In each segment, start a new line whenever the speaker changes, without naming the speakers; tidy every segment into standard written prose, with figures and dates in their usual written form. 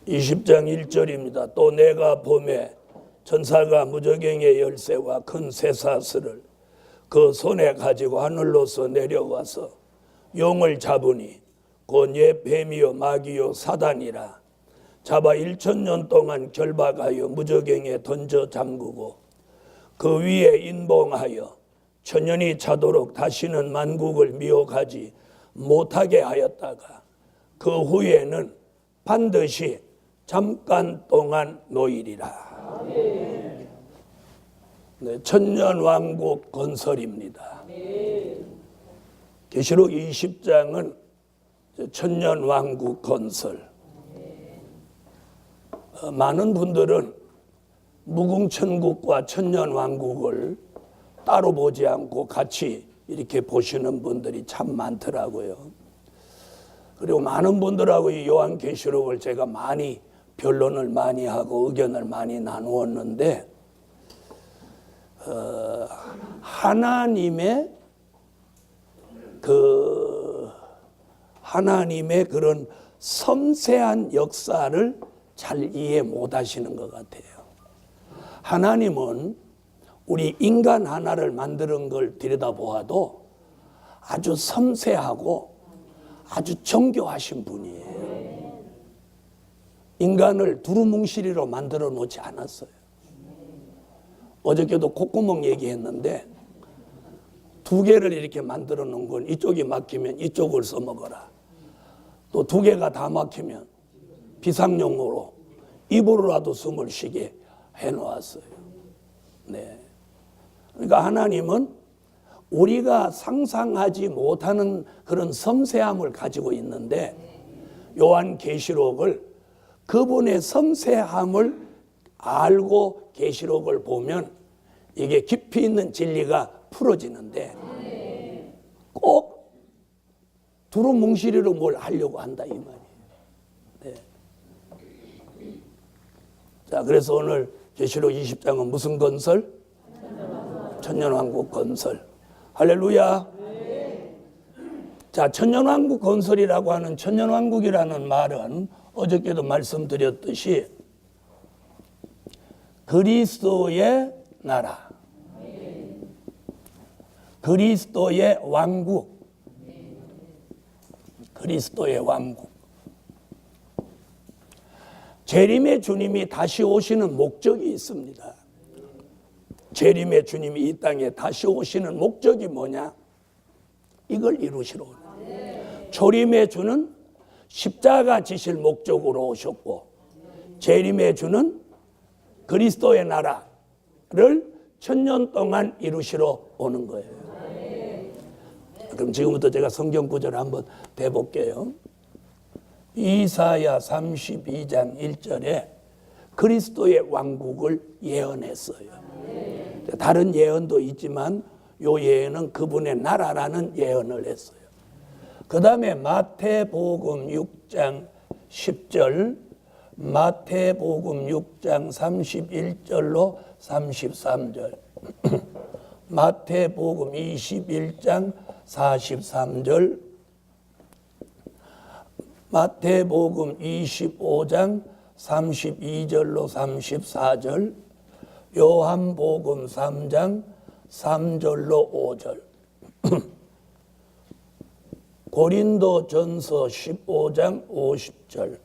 20장 1절입니다. 또 내가 봄에 천사가 무저갱의 열쇠와 큰 쇠사슬을 그 손에 가지고 하늘로서 내려와서 용을 잡으니 곧 옛 뱀이요 마귀요 사단이라. 잡아 1000년 동안 결박하여 무저갱에 던져 잠그고 그 위에 인봉하여 천년이 차도록 다시는 만국을 미혹하지 못하게 하였다가 그 후에는 반드시 잠깐 동안 놓이리라. 네, 천년왕국 건설입니다. 계시록 20장은 천년왕국 건설. 많은 분들은 무궁천국과 천년왕국을 따로 보지 않고 같이 이렇게 보시는 분들이 참 많더라고요. 그리고 많은 분들하고 이 요한계시록을 제가 많이 변론을 많이 하고 의견을 많이 나누었는데 하나님의 그런 섬세한 역사를 잘 이해 못 하시는 것 같아요. 하나님은 우리 인간 하나를 만드는 걸 들여다보아도 아주 섬세하고 아주 정교하신 분이에요. 인간을 두루뭉실이로 만들어 놓지 않았어요. 어저께도 콧구멍 얘기했는데 2개를 이렇게 만들어 놓은 건 이쪽이 막히면 이쪽을 써먹어라. 또 2개가 다 막히면 비상용으로 입으로라도 숨을 쉬게 해놓았어요. 네. 그러니까 하나님은 우리가 상상하지 못하는 그런 섬세함을 가지고 있는데 요한계시록을 그분의 섬세함을 알고 계시록을 보면 이게 깊이 있는 진리가 풀어지는데 꼭 두루뭉실이로 뭘 하려고 한다 이 말이에요. 네. 자, 그래서 오늘 계시록 20장은 무슨 건설? 천년왕국 건설. 할렐루야. 자, 천년왕국 건설이라고 하는 천년왕국이라는 말은 어저께도 말씀드렸듯이 그리스도의 나라, 그리스도의 왕국, 그리스도의 왕국. 재림의 주님이 다시 오시는 목적이 있습니다. 재림의 주님이 이 땅에 다시 오시는 목적이 뭐냐? 이걸 이루시러 오는 거예요. 초림의 주는 십자가 지실 목적으로 오셨고 재림의 주는 그리스도의 나라를 1000년 동안 이루시러 오는 거예요. 그럼 지금부터 제가 성경 구절을 한번 대볼게요. 이사야 32장 1절에 그리스도의 왕국을 예언했어요. 다른 예언도 있지만 요 예언은 그분의 나라라는 예언을 했어요. 그 다음에 마태복음 6장 10절, 마태복음 6장 31절로 33절, 마태복음 21장 43절, 마태복음 25장 32절로 34절, 요한복음 3장 3절로 5절, 고린도전서 15장 50절,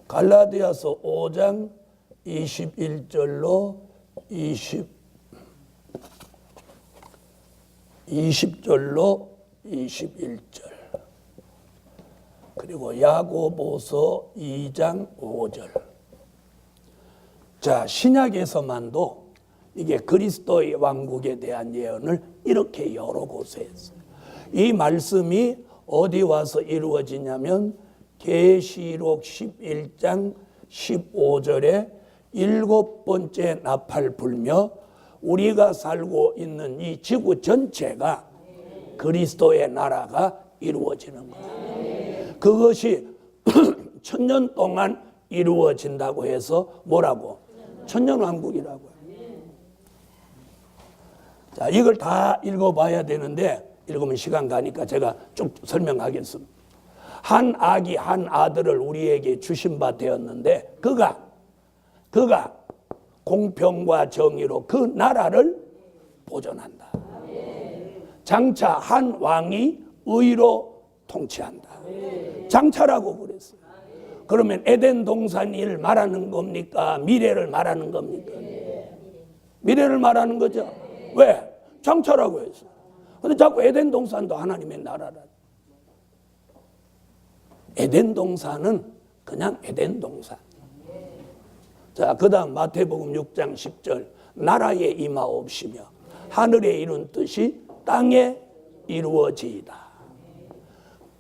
갈라디아서 5장 21절로 20절로 21절, 그리고 야고보서 2장 5절. 자, 신약에서만도 이게 그리스도의 왕국에 대한 예언을 이렇게 여러 곳에 했어요. 이 말씀이 어디 와서 이루어지냐면 계시록 11장 15절에 7번째 나팔 불며 우리가 살고 있는 이 지구 전체가 그리스도의 나라가 이루어지는 거예요. 그것이 1000년 동안 이루어진다고 해서 뭐라고? 천년왕국이라고요. 자, 이걸 다 읽어봐야 되는데 읽으면 시간 가니까 제가 쭉 설명하겠습니다. 한 아기 한 아들을 우리에게 주신 바 되었는데 그가 공평과 정의로 그 나라를 보존한다. 장차 한 왕이 의로 통치한다. 장차라고 그랬어요. 그러면 에덴 동산을 말하는 겁니까? 미래를 말하는 겁니까? 미래를 말하는 거죠. 왜? 장차라고 했어요. 근데 자꾸 에덴 동산도 하나님의 나라라. 에덴 동산은 그냥 에덴 동산. 자, 그 다음 마태복음 6장 10절. 나라에 임하옵시며 하늘에 이룬 뜻이 땅에 이루어지이다.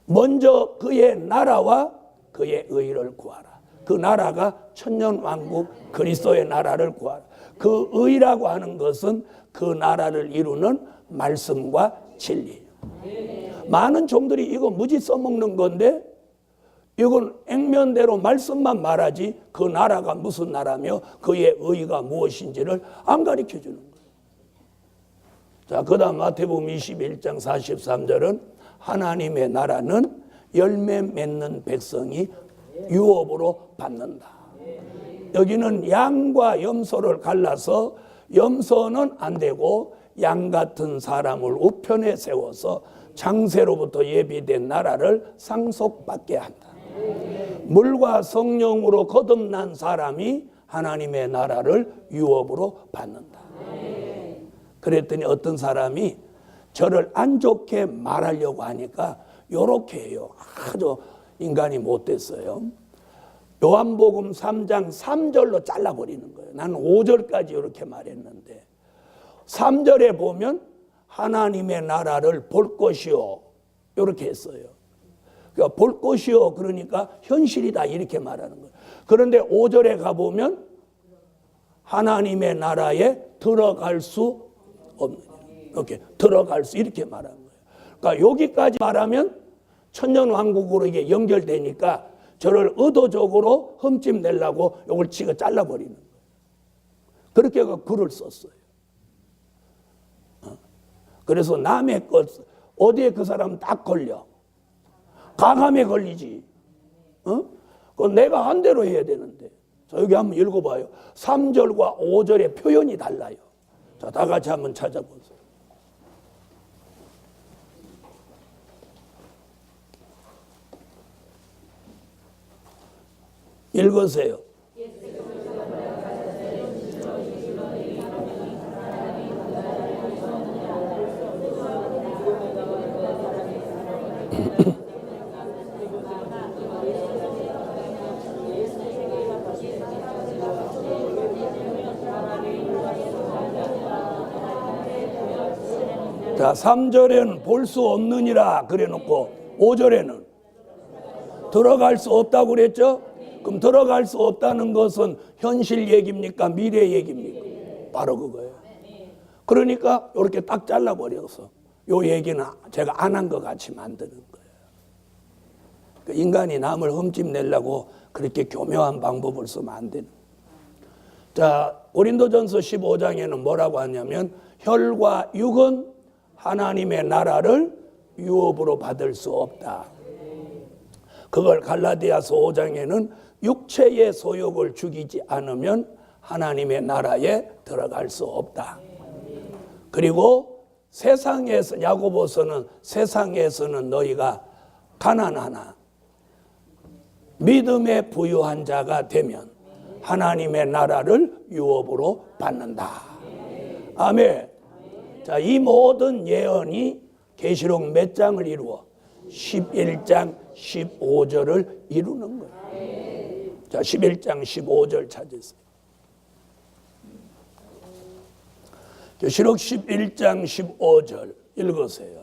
먼저 그의 나라와 그의 의를 구하라. 그 나라가 천년왕국 그리스도의 나라를 구하라. 그 의라고 하는 것은 그 나라를 이루는 말씀과 진리. 많은 종들이 이거 무지 써먹는 건데 이건 액면대로 말씀만 말하지 그 나라가 무슨 나라며 그의 의가 무엇인지를 안 가르쳐 주는 거예요. 자, 그 다음 마태복음 21장 43절은 하나님의 나라는 열매 맺는 백성이 유업으로 받는다. 여기는 양과 염소를 갈라서 염소는 안 되고 양 같은 사람을 우편에 세워서 장세로부터 예비된 나라를 상속받게 한다. 물과 성령으로 거듭난 사람이 하나님의 나라를 유업으로 받는다. 그랬더니 어떤 사람이 저를 안 좋게 말하려고 하니까 요렇게 해요. 아주 인간이 못됐어요. 요한복음 3장 3절로 잘라버리는 거예요. 나는 5절까지 이렇게 말했는데 3절에 보면 하나님의 나라를 볼 것이요 이렇게 했어요. 그러니까 볼 것이요 그러니까 현실이다 이렇게 말하는 거예요. 그런데 5절에 가보면 하나님의 나라에 들어갈 수 없는 이렇게 들어갈 수 이렇게 말하는 거예요. 그러니까 여기까지 말하면 천년왕국으로 이게 연결되니까 저를 의도적으로 흠집 내려고 이걸 지가 잘라버리는 거예요. 그렇게 글을 썼어요. 그래서 남의 것 어디에 그 사람 딱 걸려. 가감에 걸리지. 그건 내가 한 대로 해야 되는데. 자, 여기 한번 읽어봐요. 3절과 5절의 표현이 달라요. 자, 다 같이 한번 찾아보세요. 읽으세요. 자, 3절에는 볼 수 없느니라 그래 놓고 5절에는 들어갈 수 없다고 그랬죠? 그럼 들어갈 수 없다는 것은 현실 얘기입니까? 미래 얘기입니까? 바로 그거예요. 그러니까 이렇게 딱 잘라버려서 요 얘기는 제가 안 한 것 같이 만드는 거예요. 그러니까 인간이 남을 흠집 내려고 그렇게 교묘한 방법을 쓰면 안 되는 거예요. 자, 고린도전서 15장에는 뭐라고 하냐면 혈과 육은 하나님의 나라를 유업으로 받을 수 없다. 그걸 갈라디아서 5장에는 육체의 소욕을 죽이지 않으면 하나님의 나라에 들어갈 수 없다. 그리고 세상에서 야고보서는 세상에서는 너희가 가난하나 믿음에 부유한 자가 되면 하나님의 나라를 유업으로 받는다. 아멘. 자, 이 모든 예언이 계시록 몇 장을 이루어 11장 15절을 이루는 거예요. 자, 11장 15절 찾으세요. 계시록 11장 15절 읽으세요.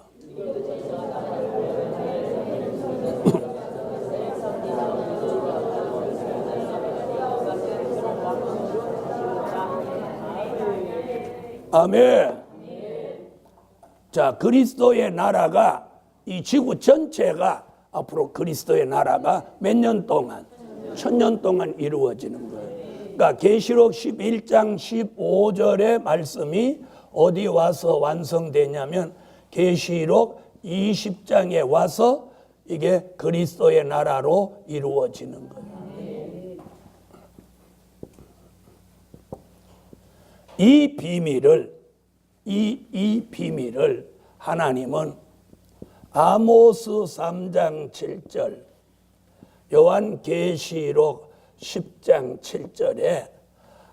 아멘. 자, 그리스도의 나라가 이 지구 전체가 앞으로 그리스도의 나라가 몇 년 동안 1000년 동안 이루어지는 거예요. 그러니까 계시록 11장 15절의 말씀이 어디 와서 완성되냐면 계시록 20장에 와서 이게 그리스도의 나라로 이루어지는 거예요. 이 비밀을 하나님은 아모스 3장 7절, 요한계시록 10장 7절에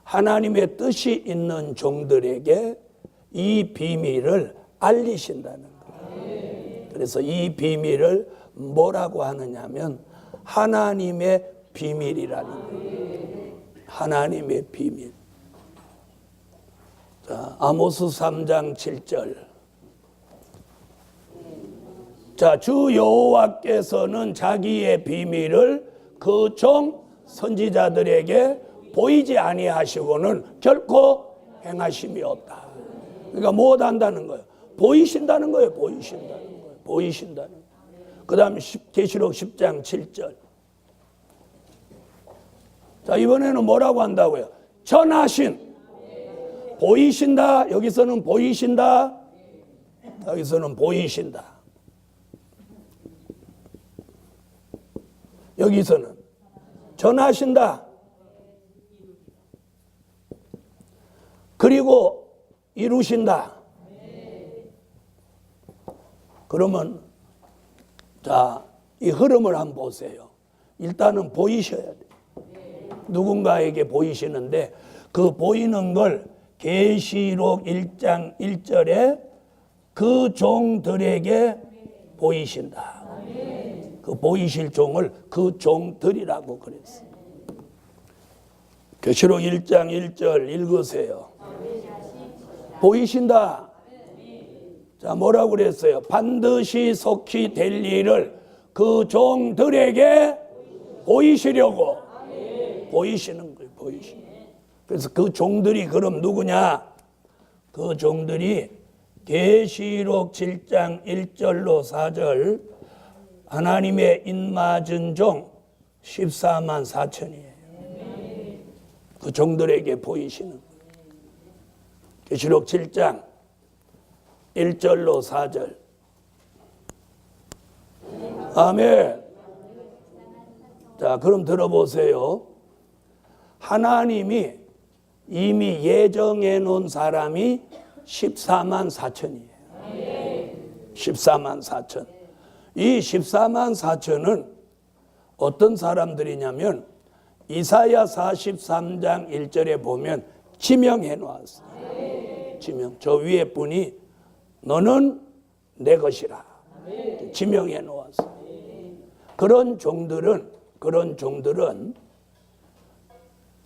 하나님의 뜻이 있는 종들에게 이 비밀을 알리신다는 거예요. 그래서 이 비밀을 뭐라고 하느냐면 하나님의 비밀이라는 거예요. 하나님의 비밀. 자, 아모스 3장 7절. 자, 주 여호와께서는 자기의 비밀을 그 종 선지자들에게 보이지 아니하시고는 결코 행하심이 없다. 그러니까 못 한다는 거예요. 보이신다는 거예요. 보이신다는 거예요. 그 다음에 계시록 10장 7절. 자, 이번에는 뭐라고 한다고요? 전하신. 보이신다. 여기서는 보이신다. 여기서는 보이신다. 여기서는 전하신다. 그리고 이루신다. 그러면 자, 이 흐름을 한번 보세요. 일단은 보이셔야 돼요. 누군가에게 보이시는데 그 보이는 걸 계시록 1장 1절에 그 종들에게 보이신다. 그 보이실 종을 그 종들이라고 그랬어요. 계시록 1장 1절 읽으세요. 보이신다. 자, 뭐라고 그랬어요? 반드시 속히 될 일을 그 종들에게 보이시려고. 보이시는 거예요. 보이시는. 그래서 그 종들이 그럼 누구냐? 그 종들이 계시록 7장 1절로 4절 하나님의 인맞은 종 14만 4천이에요. 그 종들에게 보이시는 계시록 7장 1절로 4절. 아멘. 자, 그럼 들어보세요. 하나님이 이미 예정해 놓은 사람이 14만 4천이에요. 14만 4천. 이 14만 4천은 어떤 사람들이냐면 이사야 43장 1절에 보면 지명해 놓았어요. 지명. 저 위에 분이 너는 내 것이라. 지명해 놓았어요. 그런 종들은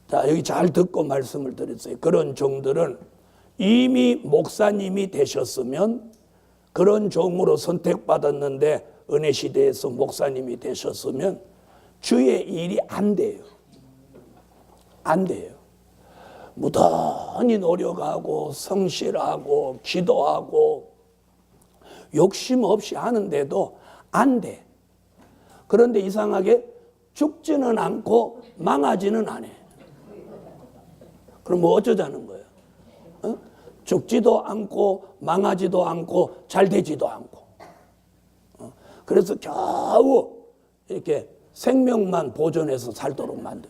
자, 여기 잘 듣고 말씀을 드렸어요. 그런 종들은 이미 목사님이 되셨으면 그런 종으로 선택받았는데 은혜 시대에서 목사님이 되셨으면 주의 일이 안 돼요. 안 돼요. 무던히 노력하고 성실하고 기도하고 욕심 없이 하는데도 안 돼. 그런데 이상하게 죽지는 않고 망하지는 않아. 그럼 뭐 어쩌자는 거예요? 어? 죽지도 않고 망하지도 않고 잘 되지도 않고. 그래서 겨우 이렇게 생명만 보존해서 살도록 만든.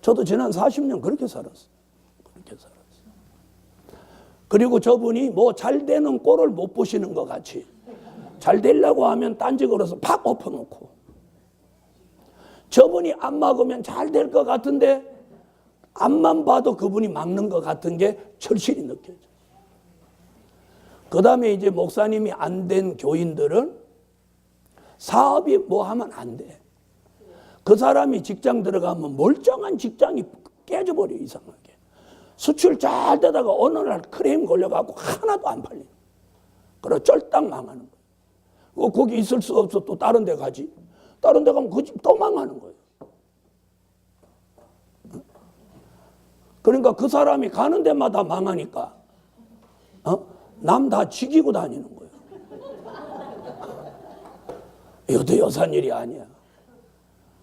저도 지난 40년 그렇게 살았어요. 그리고 저분이 뭐 잘 되는 꼴을 못 보시는 것 같이 잘 되려고 하면 딴지 걸어서 팍 엎어놓고, 저분이 안 막으면 잘 될 것 같은데 앞만 봐도 그분이 막는 것 같은 게 절실히 느껴져요. 그 다음에 이제 목사님이 안 된 교인들은 사업이 뭐 하면 안 돼. 그 사람이 직장 들어가면 멀쩡한 직장이 깨져버려. 이상하게 수출 잘 되다가 어느 날 크레임 걸려갖고 하나도 안 팔려. 그래 쫄딱 망하는 거예요. 거기 있을 수 없어. 또 다른 데 가지. 다른 데 가면 그 집 또 망하는 거예요. 그러니까 그 사람이 가는 데마다 망하니까 남 다 죽이고 다니는 거예요. 이것도 여산 일이 아니야.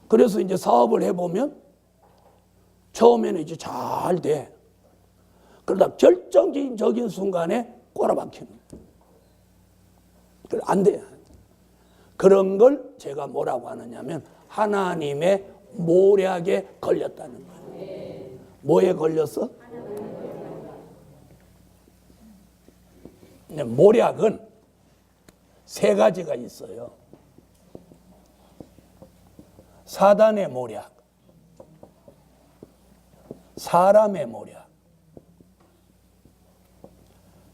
그래서 이제 사업을 해보면 처음에는 이제 잘 돼. 그러다 결정적인 순간에 꼬라박히는 거예요. 그래, 안 돼요. 그런 걸 제가 뭐라고 하느냐면 하나님의 모략에 걸렸다는 거예요. 뭐에 걸렸어? 모략은 세 가지가 있어요. 사단의 모략, 사람의 모략.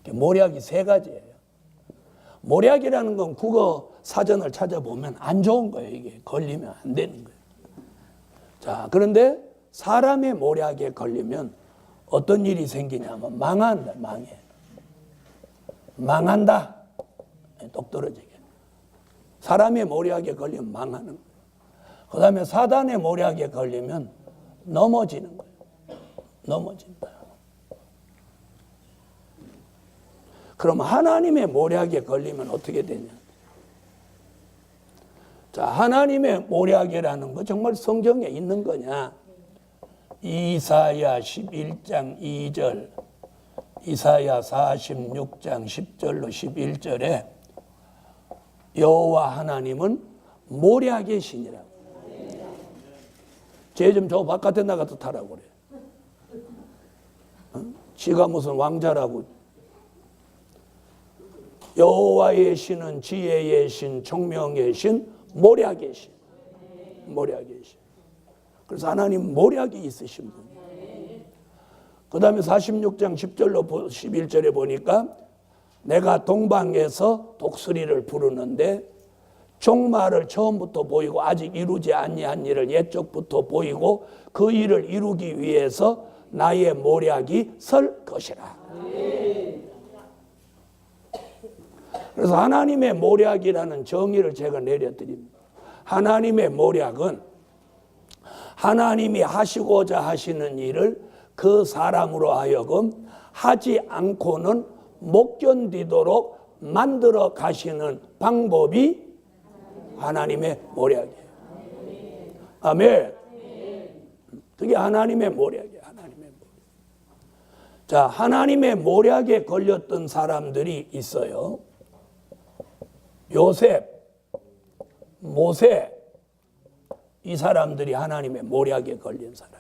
모략이 세 가지예요. 모략이라는 건 국어 사전을 찾아보면 안 좋은 거예요. 이게 걸리면 안 되는 거예요. 자, 그런데 사람의 모략에 걸리면 어떤 일이 생기냐면 망한다, 망해. 망한다. 똑 떨어지게. 사람의 모략에 걸리면 망하는 거예요. 그 다음에 사단의 모략에 걸리면 넘어지는 거예요. 넘어진다. 그럼 하나님의 모략에 걸리면 어떻게 되냐? 자, 하나님의 모략이라는 거 정말 성경에 있는 거냐? 이사야 11장 2절, 이사야 46장 10절로 11절에 여호와 하나님은 모략의 신이라고. 쟤 좀 저 바깥에 나가서 타라고 그래. 지가 무슨 왕자라고. 여호와의 신은 지혜의 신, 총명의 신, 모략의 신. 모략의 신. 그래서 하나님 모략이 있으신 분이에요. 그 다음에 46장 10절로 11절에 보니까 내가 동방에서 독수리를 부르는데 종말을 처음부터 보이고 아직 이루지 아니한 일을 옛적부터 보이고 그 일을 이루기 위해서 나의 모략이 설 것이라. 그래서 하나님의 모략이라는 정의를 제가 내려드립니다. 하나님의 모략은 하나님이 하시고자 하시는 일을 그 사람으로 하여금 하지 않고는 못 견디도록 만들어 가시는 방법이 하나님의 모략이에요. 아멘. 그게 하나님의 모략이에요. 하나님의 모략. 자, 하나님의 모략에 걸렸던 사람들이 있어요. 요셉, 모세, 이 사람들이 하나님의 모략에 걸린 사람.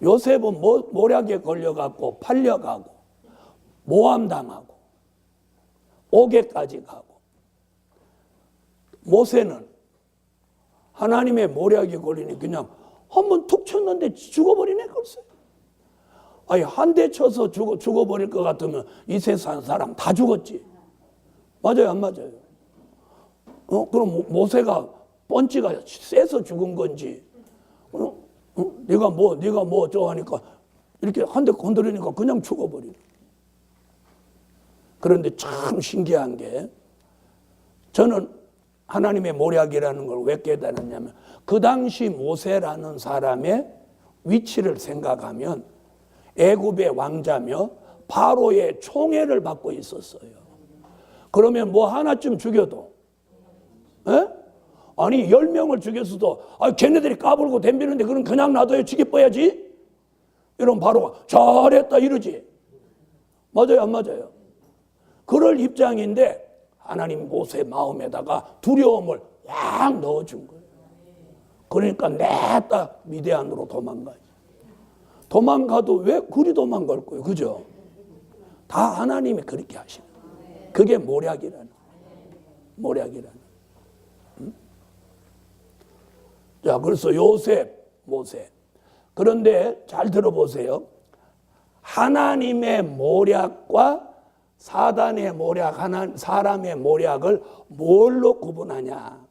요셉은 모략에 걸려갖고 팔려가고 모함당하고 옥에까지 가고, 모세는 하나님의 모략에 걸리니 그냥 한번 툭 쳤는데 죽어버리네. 글쎄. 아니, 한 대 쳐서 죽어버릴 것 같으면 이 세상 사람 다 죽었지. 맞아요, 안 맞아요? 그럼 모세가 펀치가 세서 죽은 건지, 네가 뭐 어쩌하니까 이렇게 한 대 건드리니까 그냥 죽어버리네. 그런데 참 신기한 게, 저는 하나님의 모략이라는 걸 왜 깨달았냐면, 그 당시 모세라는 사람의 위치를 생각하면 애굽의 왕자며 바로의 총애를 받고 있었어요. 그러면 뭐 하나쯤 죽여도, 아니 10명을 죽였어도 걔네들이 까불고 덤비는데 그럼 그냥 놔둬요? 죽여봐야지? 이러면 바로가 잘했다 이러지. 맞아요, 안 맞아요? 그럴 입장인데 하나님 모세 마음에다가 두려움을 확 넣어준 거예요. 그러니까 냈다 미디안으로 도망가지. 도망가도 왜 그리 도망갈 거예요? 그죠? 다 하나님이 그렇게 하시는 거예요. 그게 모략이라는 모략이라는. 자, 그래서 요셉, 모세. 그런데 잘 들어보세요. 하나님의 모략과 사단의 모략, 사람의 모략을 뭘로 구분하냐?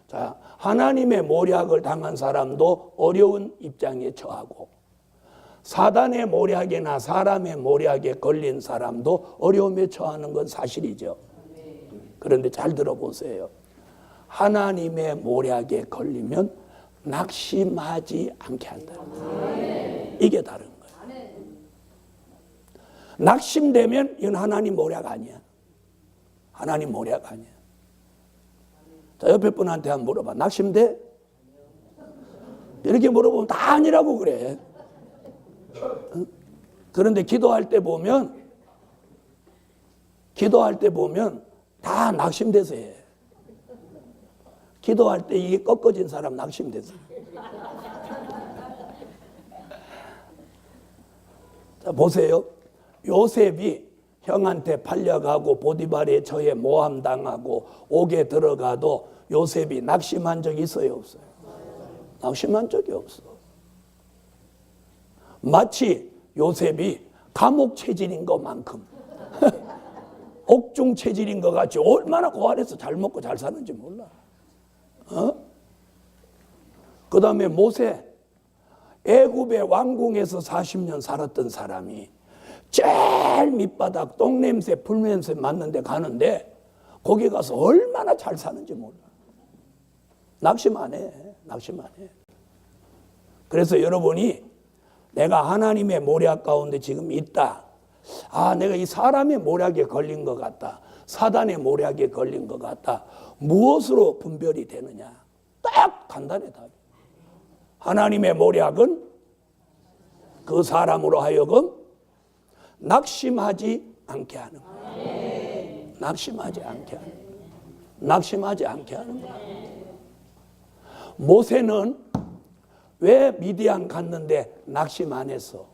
자, 하나님의 모략을 당한 사람도 어려운 입장에 처하고, 사단의 모략이나 사람의 모략에 걸린 사람도 어려움에 처하는 건 사실이죠. 그런데 잘 들어보세요. 하나님의 모략에 걸리면 낙심하지 않게 한다. 이게 다른 거예요. 낙심되면 이건 하나님 모략 아니야. 하나님 모략 아니야. 자, 옆에 분한테 한번 물어봐. 낙심돼? 이렇게 물어보면 다 아니라고 그래. 그런데 기도할 때 보면 다 낙심돼서 해. 기도할 때 이게 꺾어진 사람 낙심돼서. 자, 보세요. 요셉이 형한테 팔려가고 보디발의 처에 모함당하고 옥에 들어가도 요셉이 낙심한 적이 있어요, 없어요? 낙심한 적이 없어. 마치 요셉이 감옥 체질인 것만큼 옥중 체질인 것 같이 얼마나 고안해서 잘 먹고 잘 사는지 몰라. 그 다음에 모세, 애굽의 왕궁에서 40년 살았던 사람이 제일 밑바닥 똥냄새 풀냄새 맡는데 가는데 거기 가서 얼마나 잘 사는지 몰라. 낙심 안 해. 그래서 여러분이 내가 하나님의 모략 가운데 지금 있다. 내가 이 사람의 모략에 걸린 것 같다. 사단의 모략에 걸린 것 같다. 무엇으로 분별이 되느냐? 딱 간단해 답이. 하나님의 모략은 그 사람으로 하여금 낙심하지 않게 하는 거야. 낙심하지 않게 하는 거야. 모세는 왜 미디안 갔는데 낙심 안 했어?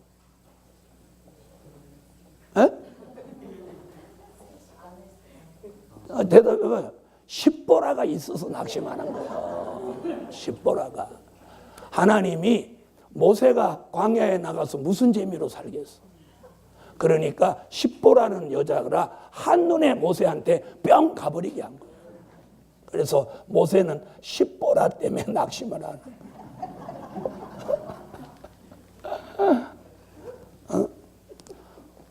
대답해봐요. 십보라가 있어서 낙심 안 한 거야. 십보라가. 하나님이 모세가 광야에 나가서 무슨 재미로 살겠어? 그러니까 십보라는 여자라 한눈에 모세한테 뿅 가버리게 한 거야. 그래서 모세는 십보라 때문에 낙심을 하는 거야.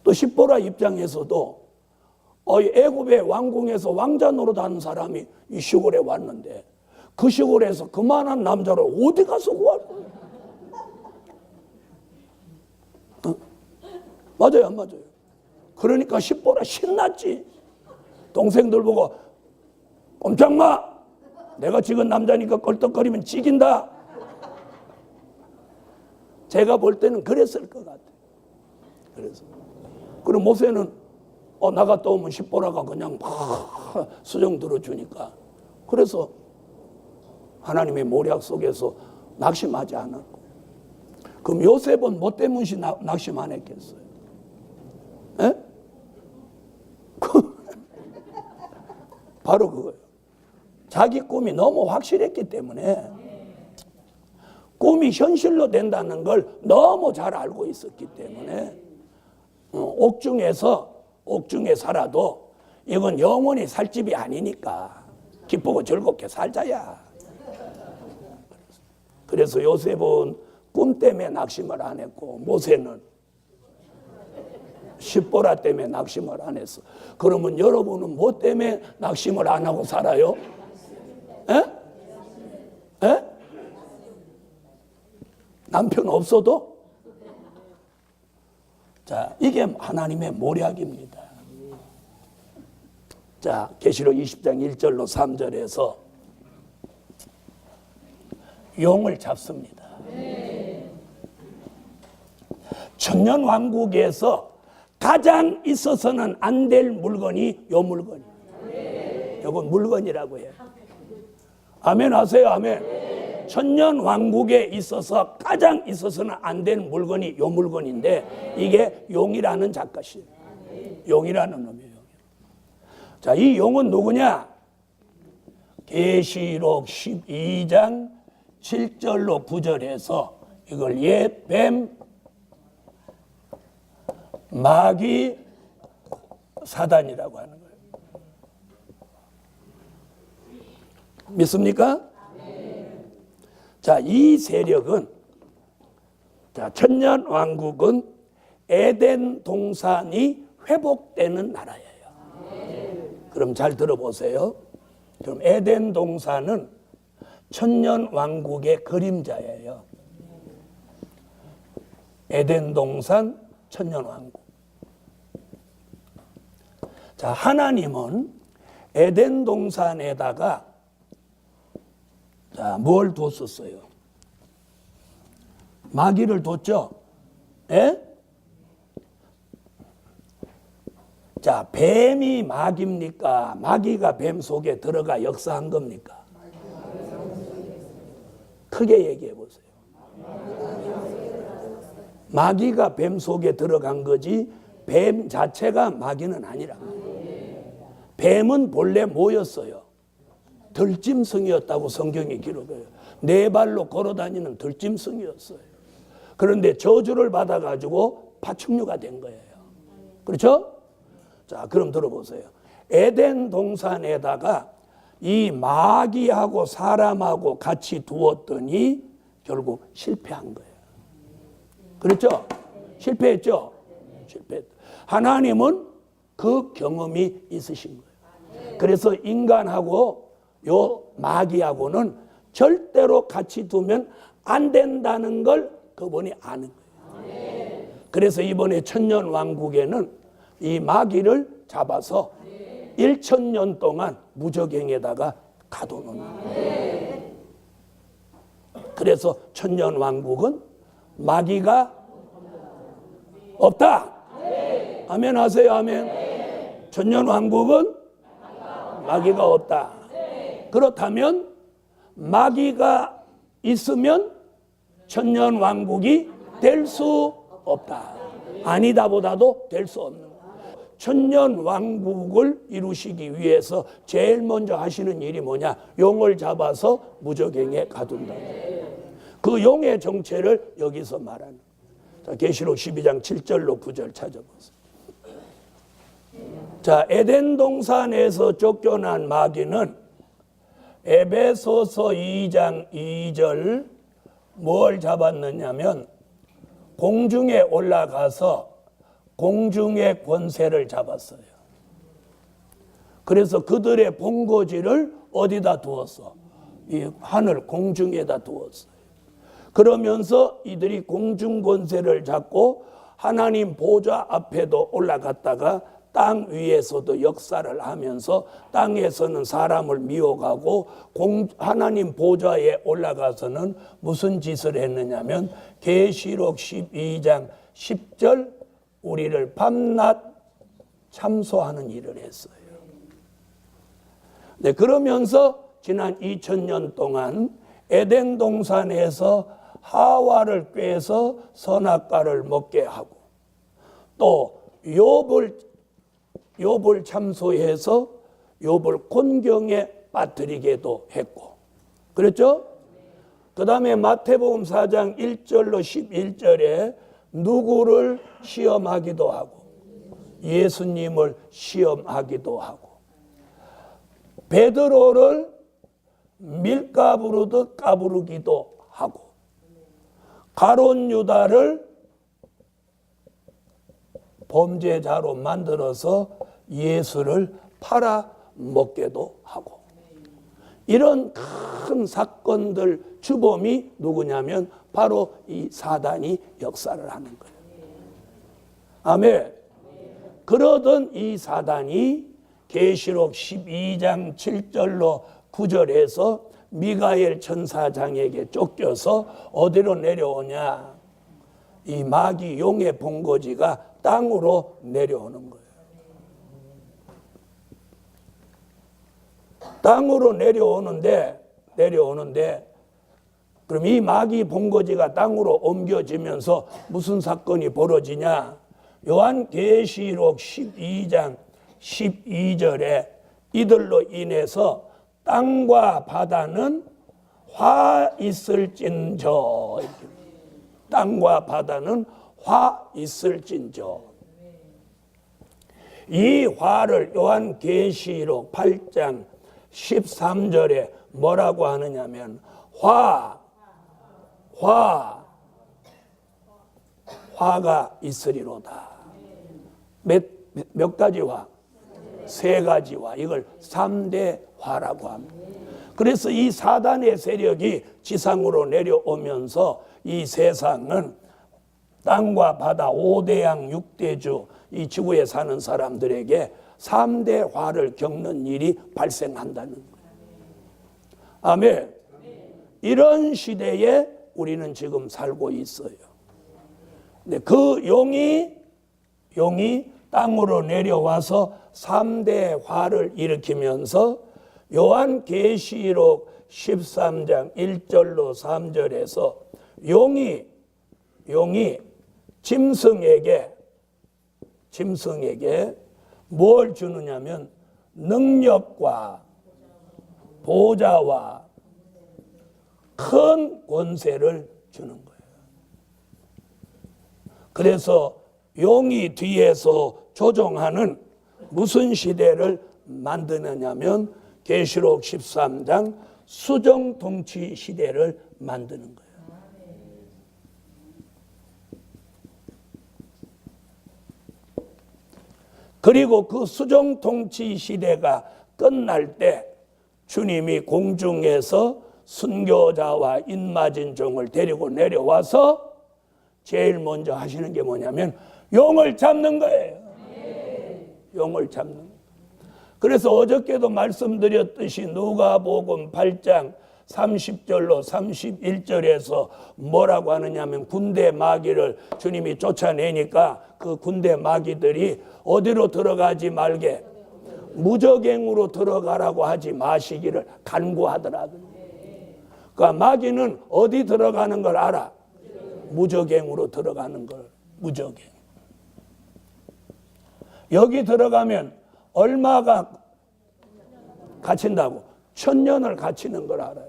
또 십보라 입장에서도 애굽의 왕궁에서 왕자 노릇하는 사람이 이 시골에 왔는데 그 시골에서 그만한 남자를 어디 가서 구할 거야? 맞아요, 안 맞아요? 그러니까 십보라 신났지. 동생들 보고 꼼짝 마. 내가 지금 남자니까 껄떡거리면 지긴다. 제가 볼 때는 그랬을 것 같아요. 그래서 그리고 모세는 나갔다 오면 십보라가 그냥 막 수정 들어주니까 그래서 하나님의 모략 속에서 낙심하지 않았고. 그럼 요셉은 뭐 때문에 낙심 안 했겠어요? 바로 그거예요. 자기 꿈이 너무 확실했기 때문에 꿈이 현실로 된다는 걸 너무 잘 알고 있었기 때문에 옥중에 살아도 이건 영원히 살 집이 아니니까 기쁘고 즐겁게 살자야. 그래서 요셉은 꿈 때문에 낙심을 안 했고 모세는 십보라 때문에 낙심을 안 했어. 그러면 여러분은 뭐 때문에 낙심을 안 하고 살아요? 남편 없어도? 자, 이게 하나님의 모략입니다. 자, 계시록 20장 1절로 3절에서 용을 잡습니다. 천년 왕국에서 가장 있어서는 안 될 물건이 요 물건이에요. 요건 물건이라고 해요. 아멘 하세요. 아멘. 천년 왕국에 있어서 가장 있어서는 안 될 물건이 요 물건인데 이게 용이라는 작가시에요. 용이라는 놈이에요. 자, 이 용은 누구냐? 계시록 12장 7절로 9절에서 이걸 옛 뱀, 마귀, 사단이라고 하는 거예요. 믿습니까? 자, 이 세력은 천년 왕국은 에덴 동산이 회복되는 나라예요. 그럼 잘 들어보세요. 그럼 에덴 동산은 천년 왕국의 그림자예요. 에덴 동산, 천년 왕국. 자, 하나님은 에덴 동산에다가 뭘 뒀었어요? 마귀를 뒀죠? 예? 자, 뱀이 마귀입니까? 마귀가 뱀 속에 들어가 역사한 겁니까? 크게 얘기해 보세요. 마귀가 뱀 속에 들어간 거지 뱀 자체가 마귀는 아니랍니다. 뱀은 본래 뭐였어요? 들짐승이었다고 성경이 기록해요. 네 발로 걸어다니는 들짐승이었어요. 그런데 저주를 받아가지고 파충류가 된 거예요. 그렇죠? 자, 그럼 들어보세요. 에덴 동산에다가 이 마귀하고 사람하고 같이 두었더니 결국 실패한 거예요. 그렇죠? 실패했죠? 실패했다. 하나님은 그 경험이 있으신 거예요. 그래서 인간하고 요 마귀하고는 절대로 같이 두면 안 된다는 걸 그분이 아는 거예요. 그래서 이번에 천년왕국에는 이 마귀를 잡아서 1000년 동안 무적행에다가 가둬놓는 거예요. 그래서 천년왕국은 마귀가 없다. 아멘 하세요. 아멘. 천년왕국은 마귀가 없다. 그렇다면 마귀가 있으면 천년왕국이 될 수 없다. 아니다 보다도 될 수 없는 거예요. 천년왕국을 이루시기 위해서 제일 먼저 하시는 일이 뭐냐? 용을 잡아서 무적행에 가둔다. 그 용의 정체를 여기서 말하는. 자, 계시록 12장 7절로 9절 찾아보세요. 자, 에덴 동산에서 쫓겨난 마귀는 에베소서 2장 2절 뭘 잡았느냐면 공중에 올라가서 공중의 권세를 잡았어요. 그래서 그들의 본거지를 어디다 두었어? 이 하늘 공중에다 두었어요. 그러면서 이들이 공중 권세를 잡고 하나님 보좌 앞에도 올라갔다가 땅 위에서도 역사를 하면서 땅에서는 사람을 미워가고 하나님 보좌에 올라가서는 무슨 짓을 했느냐면 계시록 12장 10절 우리를 밤낮 참소하는 일을 했어요. 네, 그러면서 지난 2000년 동안 에덴 동산에서 하와를 꾀서 선악과를 먹게 하고 또 욥을 참소해서 욥을 곤경에 빠뜨리게도 했고 그렇죠? 그 다음에 마태복음 4장 1절로 11절에 누구를 시험하기도 하고 예수님을 시험하기도 하고 베드로를 밀가부르듯 까부르기도 하고 가룟 유다를 범죄자로 만들어서 예수를 팔아먹게도 하고 이런 큰 사건들 주범이 누구냐면 바로 이 사단이 역사를 하는 거예요. 아멘. 그러던 이 사단이 계시록 12장 7절로 9절에서 미가엘 천사장에게 쫓겨서 어디로 내려오냐? 이 마귀 용의 본거지가 땅으로 내려오는 거예요. 땅으로 내려오는데 그럼 이 마귀 본거지가 땅으로 옮겨지면서 무슨 사건이 벌어지냐? 요한계시록 12장 12절에 이들로 인해서 땅과 바다는 화 있을진저. 땅과 바다는 화 있을진저. 이 화를 요한계시록 8장 13절에 뭐라고 하느냐면 화가 있으리로다. 몇 가지 화? 세 가지 화. 이걸 3대 화라고 합니다. 그래서 이 사단의 세력이 지상으로 내려오면서 이 세상은 땅과 바다 5대양 6대주 이 지구에 사는 사람들에게 3대 화를 겪는 일이 발생한다는 거예요. 아멘. 이런 시대에 우리는 지금 살고 있어요. 근데 그 용이 땅으로 내려와서 3대 화를 일으키면서 요한계시록 13장 1절로 3절에서 용이 짐승에게 뭘 주느냐면 능력과 보좌와 큰 권세를 주는 거예요. 그래서 용이 뒤에서 조종하는 무슨 시대를 만드느냐면 계시록 13장 수정통치 시대를 만드는 거예요. 그리고 그 수정통치 시대가 끝날 때 주님이 공중에서 순교자와 인맞은 종을 데리고 내려와서 제일 먼저 하시는 게 뭐냐면 용을 잡는 거예요. 용을 잡는 거예요. 그래서 어저께도 말씀드렸듯이 누가복음 8장 30절로 31절에서 뭐라고 하느냐면 군대 마귀를 주님이 쫓아내니까 그 군대 마귀들이 어디로 들어가지 말게 무적행으로 들어가라고 하지 마시기를 간구하더라고요. 그러니까 마귀는 어디 들어가는 걸 알아? 무적행으로 들어가는 걸. 무적행. 여기 들어가면 얼마가 갇힌다고? 1000년을 갇히는 걸 알아요.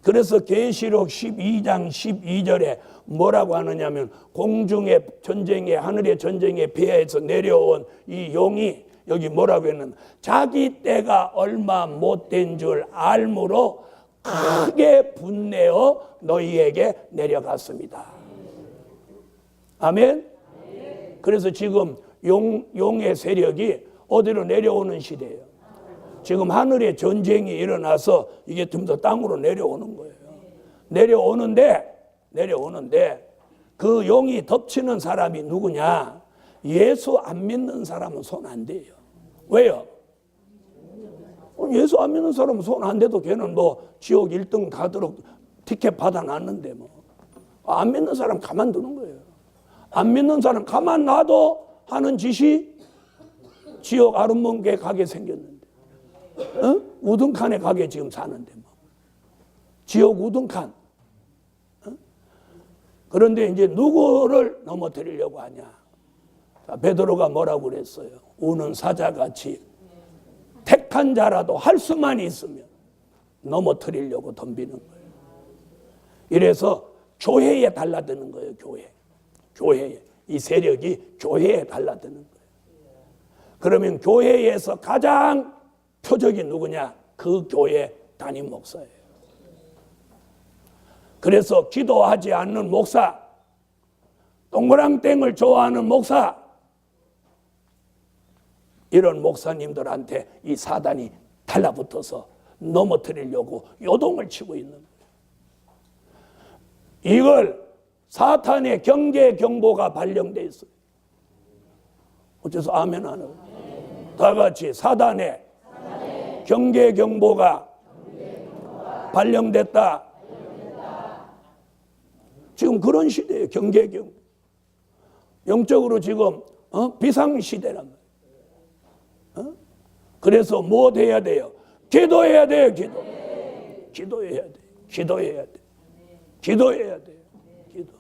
그래서 계시록 12장 12절에 뭐라고 하느냐면 공중의 전쟁에 하늘의 전쟁에 배에서 내려온 이 용이 여기 뭐라고 했는데 자기 때가 얼마 못된 줄 알므로 크게 분내어 너희에게 내려갔습니다. 아멘? 그래서 지금 용의 세력이 어디로 내려오는 시대예요. 지금 하늘에 전쟁이 일어나서 이게 좀 더 땅으로 내려오는 거예요. 내려오는데 그 용이 덮치는 사람이 누구냐? 예수 안 믿는 사람은 손 안 대요. 왜요? 예수 안 믿는 사람은 손 안 대도 걔는 뭐 지옥 1등 가도록 티켓 받아놨는데 뭐. 안 믿는 사람 가만두는 거예요. 안 믿는 사람 가만 놔도 하는 짓이 지옥 아름먼 게 가게 생겼는데. 우등칸에 가게 지금 사는데 뭐. 지옥 우등칸. 그런데 이제 누구를 넘어뜨리려고 하냐? 자, 베드로가 뭐라고 그랬어요? 우는 사자같이 택한 자라도 할 수만 있으면 넘어뜨리려고 덤비는 거예요. 이래서 교회에 달라드는 거예요. 교회에. 이 세력이 교회에 달라드는 거예요. 그러면 교회에서 가장 표적이 누구냐? 그 교회 담임 목사예요. 그래서 기도하지 않는 목사, 동그랑땡을 좋아하는 목사, 이런 목사님들한테 이 사단이 달라붙어서 넘어뜨리려고 요동을 치고 있는 거예요. 이걸 사탄의 경계 경보가 발령돼 있어요. 어째서 아멘 안 해요? 다 같이 사단의 경계 경보가 발령됐다. 지금 그런 시대예요. 경계 경보. 영적으로 지금 비상시대란 말이에요. 그래서 뭐 해야 돼요? 기도해야 돼요. 기도해야 돼요. 기도해야 돼요. 기도.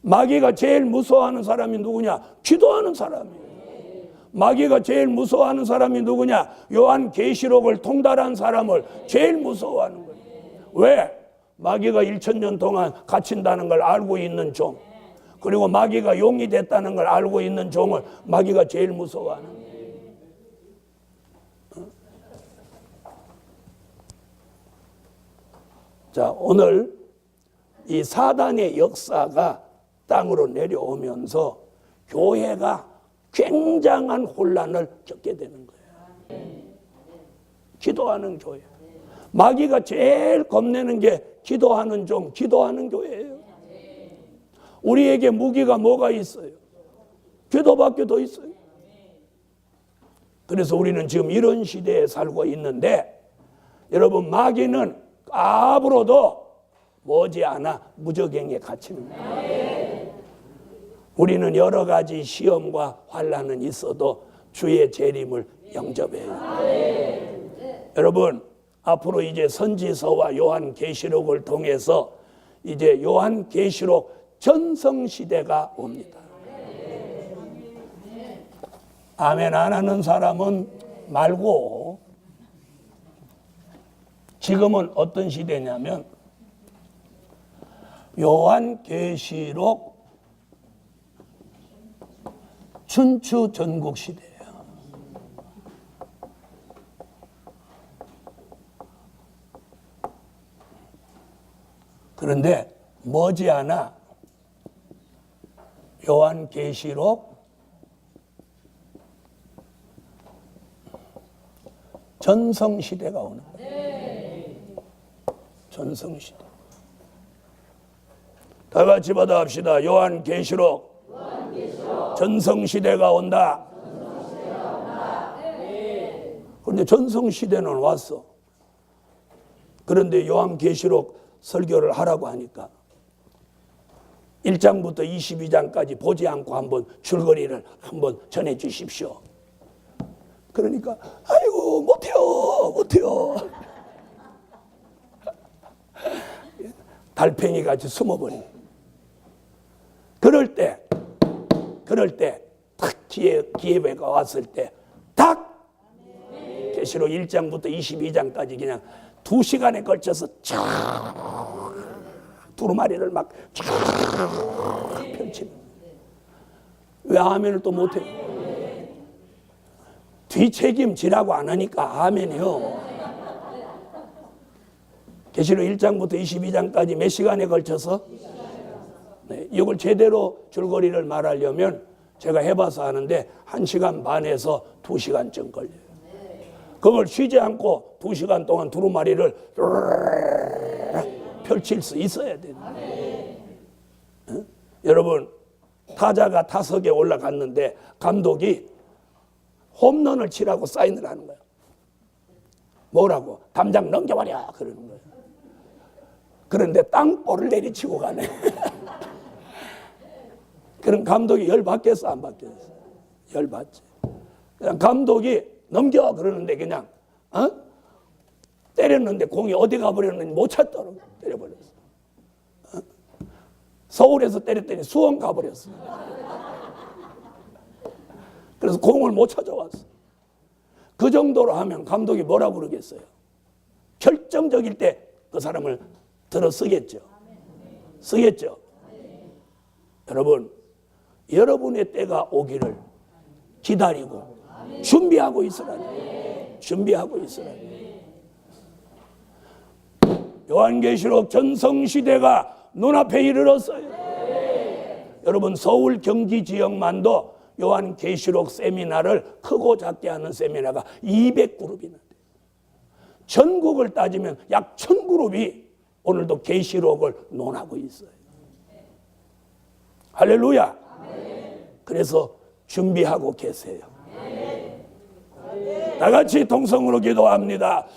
마귀가 제일 무서워하는 사람이 누구냐? 기도하는 사람이에요. 마귀가 제일 무서워하는 사람이 누구냐? 요한계시록을 통달한 사람을 제일 무서워하는 거예요. 왜? 마귀가 1000년 동안 갇힌다는 걸 알고 있는 종, 그리고 마귀가 용이 됐다는 걸 알고 있는 종을 마귀가 제일 무서워하는 거예요. 자, 오늘 이 사단의 역사가 땅으로 내려오면서 교회가 굉장한 혼란을 겪게 되는 거예요. 기도하는 교회. 마귀가 제일 겁내는 게 기도하는 종, 기도하는 교회예요. 우리에게 무기가 뭐가 있어요? 기도밖에 더 있어요. 그래서 우리는 지금 이런 시대에 살고 있는데, 여러분, 마귀는 까불어도 머지않아 무적행에 갇히는 거예요. 우리는 여러 가지 시험과 환난은 있어도 주의 재림을 영접해요. 여러분, 앞으로 이제 선지서와 요한계시록을 통해서 이제 요한계시록 전성시대가 옵니다. 아멘 안 하는 사람은 말고, 지금은 어떤 시대냐면 요한계시록 춘추 전국 시대예요. 그런데 머지않아 요한계시록 전성시대가 오는 거예요. 전성시대. 다 같이 받아합시다. 요한계시록 전성시대가 온다. 그런데 전성시대는 왔어. 그런데 요한계시록 설교를 하라고 하니까 1장부터 22장까지 보지 않고 한번 줄거리를 한번 전해 주십시오. 그러니까 아이고 못해요. 달팽이 같이 숨어버린. 그럴 때 탁 기회가 왔을 때 탁 계시록 1장부터 22장까지 그냥 2시간에 걸쳐서 쫙 두루마리를 막 쫙 펼치는. 왜 아멘을 또 못해요? 뒤책임지라고 안 하니까 아멘이요. 계시록 1장부터 22장까지 몇 시간에 걸쳐서 네, 이걸 제대로 줄거리를 말하려면 제가 해봐서 하는데 1시간 반에서 2시간쯤 걸려요. 그걸 쉬지 않고 2시간 동안 두루마리를 펼칠 수 있어야 됩니다. 응? 여러분, 타자가 타석에 올라갔는데 감독이 홈런을 치라고 사인을 하는 거예요. 뭐라고? 담장 넘겨버려 그러는 거예요. 그런데 땅볼을 내리치고 가네. 그럼 감독이 열받겠어 안 받겠어? 열받지. 그냥 감독이 넘겨 그러는데 그냥 때렸는데 공이 어디 가버렸는지 못 찾도록 때려버렸어. 서울에서 때렸더니 수원 가버렸어. 그래서 공을 못 찾아왔어. 그 정도로 하면 감독이 뭐라고 그러겠어요? 결정적일 때 그 사람을 들어 쓰겠죠. 쓰겠죠. 여러분, 여러분의 때가 오기를 기다리고 준비하고 있으라니. 준비하고 이스라엘. 요한계시록 전성시대가 눈앞에 이르렀어요. 여러분, 서울 경기 지역만도 요한계시록 세미나를 크고 작게 하는 세미나가 200그룹이나 돼요. 전국을 따지면 약 1000그룹이 오늘도 계시록을 논하고 있어요. 할렐루야. 그래서 준비하고 계세요. 다 같이 통성으로 기도합니다.